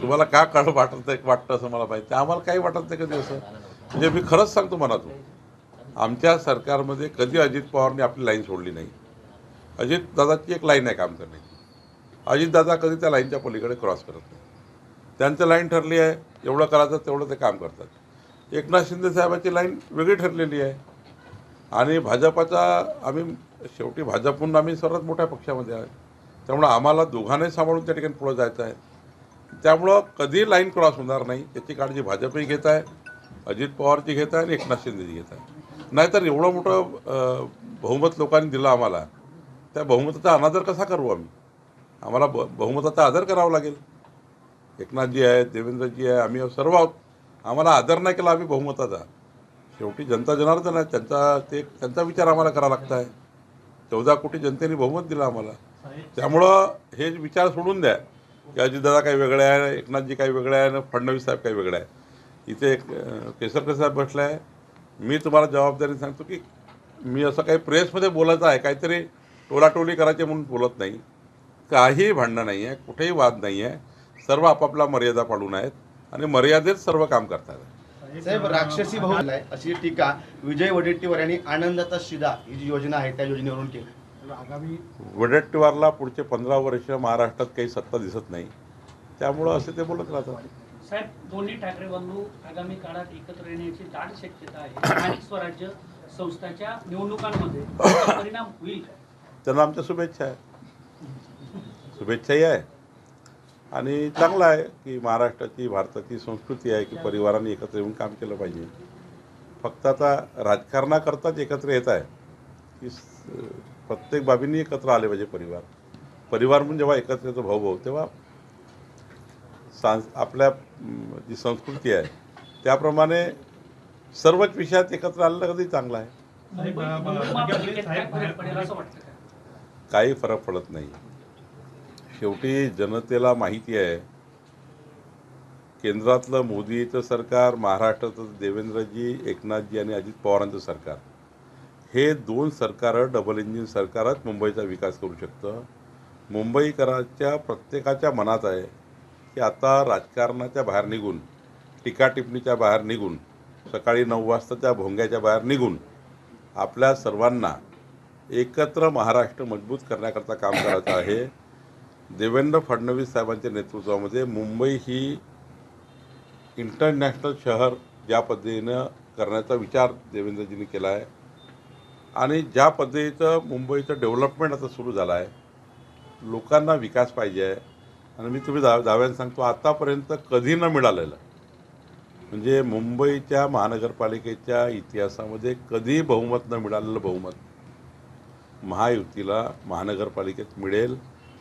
तुम्हाला का काळ वाटतं असं मला माहिती, आम्हाला काही वाटत नाही कधी असं. म्हणजे मी खरंच सांगतो मनातून, आमच्या सरकारमध्ये कधी अजित पवारने आपली लाईन सोडली नाही. अजितदादाची एक लाईन आहे काम करण्याची. अजितदादा कधी त्या लाईनच्या पलीकडे क्रॉस करत नाही. त्यांचं लाईन ठरली आहे, एवढं करायचं तेवढं ते काम करतात. एकनाथ शिंदे साहेबांची लाईन वेगळी ठरलेली आहे. आणि भाजपाचा आम्ही शेवटी भाजपहून आम्ही सर्वात मोठ्या पक्षामध्ये आहे, त्यामुळं आम्हाला दोघांनाही सांभाळून त्या ठिकाणी पुढं जायचं आहे. त्यामुळं कधी लाईन क्रॉस होणार नाही याची काळजी भाजपही घेत आहे, अजित पवारची घेत आहे आणि एकनाथ शिंदेची घेत आहे. नाहीतर एवढं मोठं बहुमत लोकांनी दिलं आम्हाला, त्या बहुमताचा अनादर कसा करू आम्ही? आम्हाला बहुमताचा आदर करावा लागेल. एकनाथजी आहेत, देवेंद्रजी आहे, आम्ही सर्व आहोत. आम्हाला आदर नाही केला आम्ही बहुमताचा. शेवटी जनता जनार्दन आहे, त्यांचा विचार आम्हाला करावा लागत आहे. 14 कोटी जनतेने बहुमत दिलं आम्हाला. त्यामुळं हे विचार सोडून द्या की अजितदादा काही वेगळे आहे, एकनाथजी काही वेगळे आहे, फडणवीस साहेब काही वेगळे आहे. इथे एक केसरकर साहेब बसला आहे. मी तुम्हाला जबाबदारी सांगतो की मी असं काही प्रेसमध्ये बोलायचं आहे, काहीतरी टोलाटोली करायची म्हणून बोलत नाही. काही भांडणं नाही आहे, कुठेही वाद नाही आहे. सर्व आपापला मर्यादा पाळून आहेत आणि मर्यादेत सर्व काम करतात. साहेब, राक्षसी भाऊ आहे अशी टीका विजय वडेट्टीवार यांनी आनंदाचा शिदा ही जी योजना आहे त्या योजनेवरून केली. आगामी वडेट्टीवारला पुढचे 15 वर्ष महाराष्ट्रात काही सत्ता दिसत नाही, त्यामुळं असे ते बोलत राहतात. साहेब, दोन्ही ठाकरे बंधू आगामी काळात एकत्र येण्याची दाट शक्यता आहे. स्थानिक स्वराज्य संस्थांच्या निवडणुकांमध्ये त्याचा परिणाम होईल का? त्यांना आमच्या शुभेच्छा आहे, शुभेच्छाही आहे. आणि चांगलं आहे की महाराष्ट्राची भारताची संस्कृती आहे की परिवाराने एकत्र येऊन काम केलं पाहिजे. फक्त आता राजकारणाकरताच एकत्र येत आहे की प्रत्येक बाबींनी एकत्र आले पाहिजे. परिवार म्हणून जेव्हा एकत्र येतो भाऊ तेव्हा आपल्या जी संस्कृती आहे त्याप्रमाणे सर्वच विषयात एकत्र आलेलं कधी चांगलं आहे. महापालिकेत काय फरक पडेल असं वाटतं का? काही फरक पडत नाही. शेवटी जनतेला माहिती आहे, केंद्रातलं मोदीचं सरकार, महाराष्ट्राचं देवेंद्रजी, एकनाथजी आणि अजित पवारांचं सरकार, हे 2 सरकारं डबल इंजिन सरकारच मुंबईचा विकास करू शकतं. मुंबईकरांच्या प्रत्येकाच्या मनात आहे की आता राजकारणाच्या बाहेर निघून, टीकाटिप्पणीच्या बाहेर निघून, सकाळी 9 वाजताच्या भोंग्याच्या बाहेर निघून आपल्या सर्वांना एकत्र महाराष्ट्र मजबूत करण्याकरता काम करायचं आहे. देवेंद्र फडणवीस साहेबांच्या नेतृत्वामध्ये मुंबई ही इंटरनॅशनल शहर ज्या पद्धतीनं करण्याचा विचार देवेंद्रजींनी केला आहे आणि ज्या पद्धतीचं मुंबईचं डेव्हलपमेंट आता सुरू झालं आहे, लोकांना विकास पाहिजे आहे. आणि मी तुम्ही दाव्याने सांगतो, आतापर्यंत कधी न मिळालेलं, म्हणजे मुंबईच्या महानगरपालिकेच्या इतिहासामध्ये कधी बहुमत न मिळालेलं बहुमत महायुतीला महानगरपालिकेत मिळेल.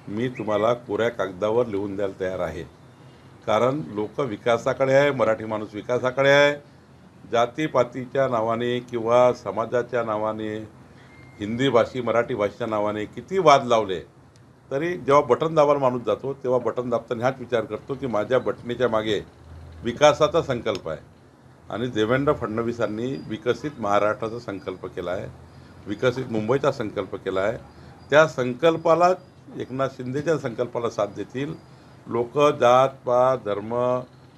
मी तुम्हाला कोऱ्या कागदावर लिहून द्यायला तयार आहे. कारण लोक विकासाकडे आहे, मराठी माणूस विकासाकडे आहे. जातीपातीच्या नावाने किंवा समाजाच्या नावाने, हिंदी भाषी मराठी भाषेच्या नावाने किती वाद लावले तरी जेव्हा बटन दाबायला माणूस जातो तेव्हा बटन दाबताना हाच विचार करतो की माझ्या बटणीच्या मागे विकासाचा संकल्प आहे. आणि देवेंद्र फडणवीसांनी विकसित महाराष्ट्राचा संकल्प केला आहे, विकसित मुंबईचा संकल्प केला आहे. त्या संकल्पाला, एकनाथ शिंदेच्या संकल्पाला साथ देतील लोक. जात पात धर्म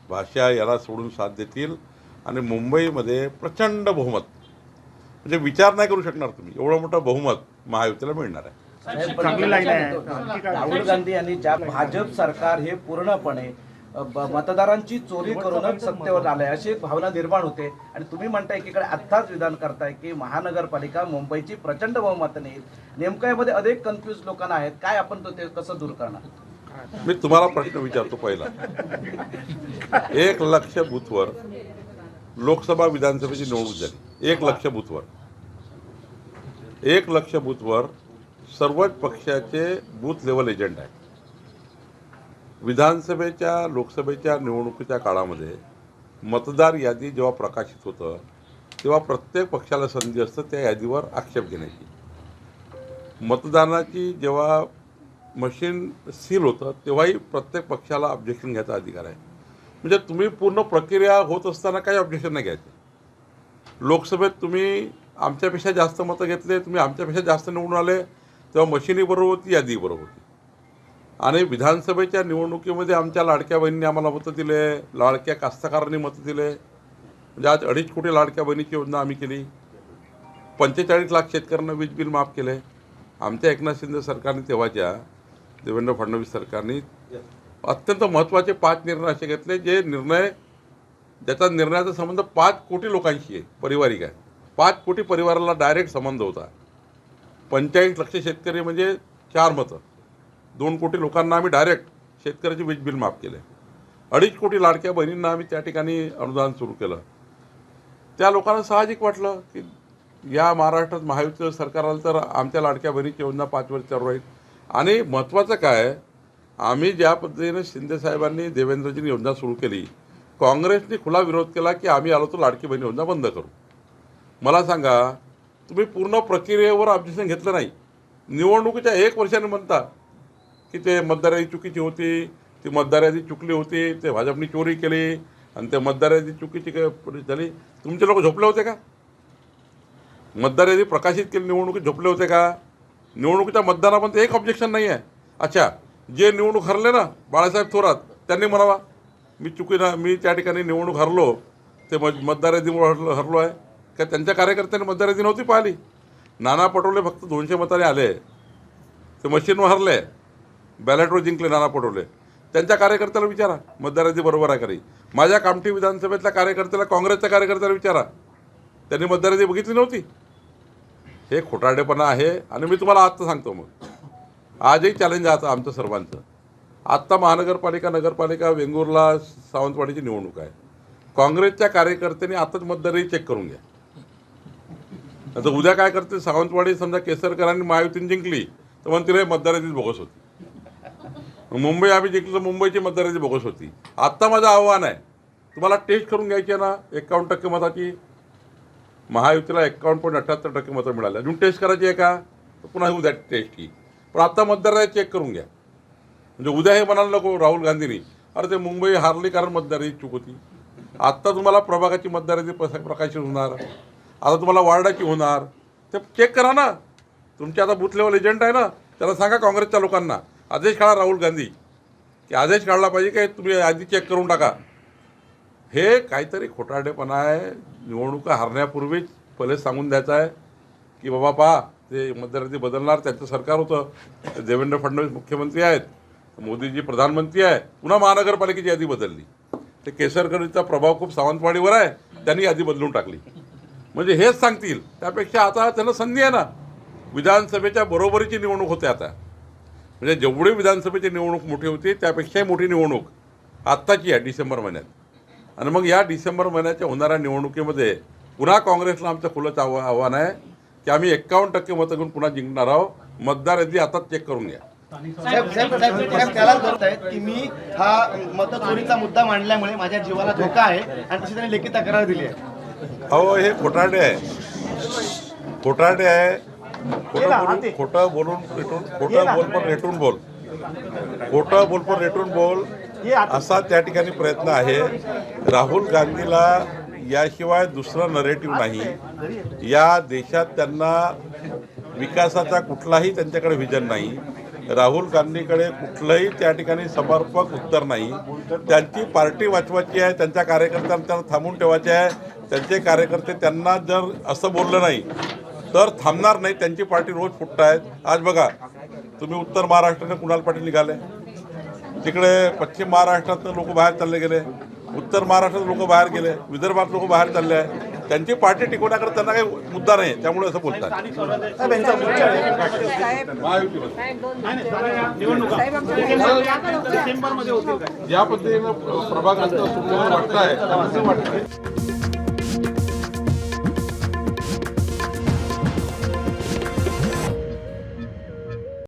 भाषा याला सोडून साथ देतील आणि मुंबईमध्ये प्रचंड बहुमत, म्हणजे विचार नाही करू शकणार तुम्ही, एवढं मोठं बहुमत महायुतीला मिळणार आहे. चांगली लाईन आहे. राहुल गांधी यांनी ज्या भाजप सरकार हे पूर्णपणे मतदारांची चोरी करूनच सत्तेवर आलंय अशी एक भावना निर्माण होते. आणि तुम्ही म्हणताय एकीकडे आत्ताच विधान करताय की महानगरपालिका मुंबईची प्रचंड बहुमताने येईल. नेमकं यामध्ये अनेक कन्फ्युज लोकांना आहेत, काय आपण ते कसं दूर करणार? मी तुम्हाला प्रश्न विचारतो. पहिला, 1 लाख बूथवर लोकसभा विधानसभेची निवडणूक झाली. 1 लाख बूथवर, 1 लाख बूथवर सर्वच पक्षाचे बूथ लेवल एजंट आहेत. विधानसभेच्या लोकसभेच्या निवडणुकीच्या काळामध्ये मतदार यादी जेव्हा प्रकाशित होतं तेव्हा प्रत्येक पक्षाला संधी असतं त्या यादीवर आक्षेप घेण्याची. मतदानाची जेव्हा मशीन सील होतं तेव्हाही प्रत्येक पक्षाला ऑब्जेक्शन घ्यायचा अधिकार आहे. म्हणजे तुम्ही पूर्ण प्रक्रिया होत असताना काही ऑब्जेक्शन नाही घ्यायचे. लोकसभेत तुम्ही आमच्यापेक्षा जास्त मतं घेतले, तुम्ही आमच्यापेक्षा जास्त निवडून आले, तेव्हा मशिनी बरोबर होती, यादी बरोबर होती. आणि विधानसभेच्या निवडणुकीमध्ये आमच्या लाडक्या बहिणींनी आम्हाला मतं दिले, लाडक्या कास्तकारांनी मतं दिले. म्हणजे आज 2.5 कोटी लाडक्या बहिणीची योजना आम्ही केली. 45 लाख शेतकऱ्यांना वीज बिल माफ केलं. आमच्या एकनाथ शिंदे सरकारने, तेव्हाच्या देवेंद्र फडणवीस सरकारने अत्यंत महत्त्वाचे 5 निर्णय असे घेतले, जे निर्णय ज्याचा निर्णयाचा संबंध 5 कोटी लोकांशी आहे, पारिवारिक आहे. 5 कोटी परिवाराला डायरेक्ट संबंध होता. 45 लाख शेतकरी म्हणजे 4 मतं. 2 कोटी लोकांना आम्ही डायरेक्ट शेतकऱ्याचे वीज बिल माफ केले. 2.5 कोटी लाडक्या बहिणींना आम्ही त्या ठिकाणी अनुदान सुरू केलं. त्या लोकांना साहजिक वाटलं की या महाराष्ट्रात महायुतीचं सरकार आलं तर आमच्या लाडक्या बहिणीची योजना 5 वर्ष चालू राहील. आणि महत्त्वाचं काय, आम्ही ज्या पद्धतीने शिंदेसाहेबांनी देवेंद्रजींनी योजना सुरू केली, काँग्रेसने खुला विरोध केला की आम्ही आलो तर लाडकी बहिणी योजना बंद करू. मला सांगा, तुम्ही पूर्ण प्रक्रियेवर ऑब्जेक्शन घेतलं नाही. निवडणुकीच्या 1 वर्षाने म्हणता की ते मतदार यादी चुकीची होती, ती मतदार यादी चुकली होती, ते भाजपनी चोरी केली आणि ते मतदार यादी चुकीची झाली. तुमचे लोक झोपले होते का? मतदार यादी प्रकाशित केली, निवडणुकीत झोपले होते का? निवडणुकीच्या मतदानामध्ये एक ऑब्जेक्शन नाही आहे. अच्छा, जे निवडणूक हरले ना बाळासाहेब थोरात, त्यांनी म्हणावा मी त्या ठिकाणी निवडणूक हरलो, ते मतदार यादीमुळे हरलो आहे का? त्यांच्या कार्यकर्त्यांनी मतदार यादी नव्हती पाहिली. नाना पटोले फक्त 200 मताने आले, ते मशीनवर हरले, बॅलेटवर जिंकले नाना पटोले. त्यांच्या कार्यकर्त्याला विचारा मतदार यादी बरोबर आहे का नाही. माझ्या कामठी विधानसभेतल्या कार्यकर्त्याला, काँग्रेसच्या कार्यकर्त्याला विचारा, त्यांनी मतदार यादी बघितली नव्हती. हे खोटारडेपणा आहे. आणि मी तुम्हाला आत्ता सांगतो, मग आजही चॅलेंज आहे आता आमचं सर्वांचं. आत्ता महानगरपालिका, नगरपालिका, वेंगुर्ला, सावंतवाडीची निवडणूक आहे. काँग्रेसच्या कार्यकर्त्यांनी आताच मतदार यादी चेक करून घ्या. आता उद्या काय करते, सावंतवाडी समजा केसरकरांनी महायुतीने जिंकली तर म्हणतील हे मतदार यादीच बोगस होती. मुंबई आम्ही जिंकली तर मुंबईची मतदार यादी बोगस होती. आत्ता माझं आव्हान आहे, तुम्हाला टेस्ट करून घ्यायची आहे ना 51% मताची. महायुतीला 51.78% मतं मिळाली. अजून टेस्ट करायची आहे का? तर पुन्हा उद्या टेस्ट की. पण आत्ता मतदार यादी चेक करून घ्या. म्हणजे उद्या हे म्हणाल नको राहुल गांधींनी, अरे ते मुंबई हारली कारण मतदार यादी चूक होती. आत्ता तुम्हाला प्रभागाची मतदार यादी प्रकाशित होणार, आता तुम्हाला वार्डाची होणार, ते चेक करा ना. तुमचे आता बूथ लेवल एजंट आहे ना, त्याला सांगा काँग्रेसच्या लोकांना आदेश काढा राहुल गांधी की आदेश काढला पाहिजे काय तुम्ही आधी चेक करून टाका. हे काहीतरी खोटारडेपणा आहे. निवडणुका हरण्यापूर्वीच पहिले सांगून द्यायचं आहे की बाबा पहा, ते मतदार यादी बदलणार, त्यांचं सरकार होतं, देवेंद्र फडणवीस मुख्यमंत्री आहेत, मोदीजी प्रधानमंत्री आहे, पुन्हा महानगरपालिकेची यादी बदलली. ते केसरकरचा प्रभाव खूप सावंतवाडीवर आहे, त्यांनी यादी बदलून टाकली. म्हणजे हेच सांगतील. त्यापेक्षा आता त्यांना संधी आहे ना, विधानसभेच्या बरोबरीची निवडणूक होते आता. म्हणजे जेवढी विधानसभेची निवडणूक मोठी होती त्यापेक्षाही मोठी निवडणूक आत्ताची आहे डिसेंबर महिन्यात. आणि मग या डिसेंबर महिन्याच्या होणाऱ्या निवडणुकीमध्ये पुन्हा काँग्रेसला आमचं खुलंच आव्हान आहे की आम्ही 51% मतं घेऊन पुन्हा जिंकणार आहोत. मतदार यादी आताच चेक करून घ्या. त्याला बोलतायत की मी हा मतचोरीचा मुद्दा मांडल्यामुळे माझ्या जीवाला धोका आहे आणि तशी त्यांनी लेखी तक्रार दिली आहे. अहो, हे खोटारडे आहे, खोटारडे आहे. खोटं बोलून रेटून, खोटं बोल पण रेटून बोल, खोटं बोल पण रेटून बोल असा त्या ठिकाणी प्रयत्न आहे. राहुल गांधीला याशिवाय दुसरं नरेटिव्ह नाही. या देशात त्यांना विकासाचा कुठलाही त्यांच्याकडे व्हिजन नाही. राहुल गांधीकडे कुठलंही त्या ठिकाणी समर्पक उत्तर नाही. त्यांची पार्टी वाचवायची आहे, त्यांच्या कार्यकर्त्यांना त्यांना थांबून ठेवायचे आहे. त्यांचे कार्यकर्ते त्यांना जर असं बोललं नाही तर थांबणार नाही. त्यांची पार्टी रोज फुटत आहेत. आज बघा तुम्ही उत्तर महाराष्ट्राने कुणाल पाटील निघाले, तिकडे पश्चिम महाराष्ट्रातनं लोक बाहेर चालले गेले, उत्तर महाराष्ट्रात लोक बाहेर गेले, विदर्भात लोक बाहेर चालले आहे. त्यांची पार्टी टिकवण्याकडे त्यांना काही मुद्दा नाही, त्यामुळे असं बोलतात. या पद्धतीनं प्रभागांचा सुरू वाटत आहे.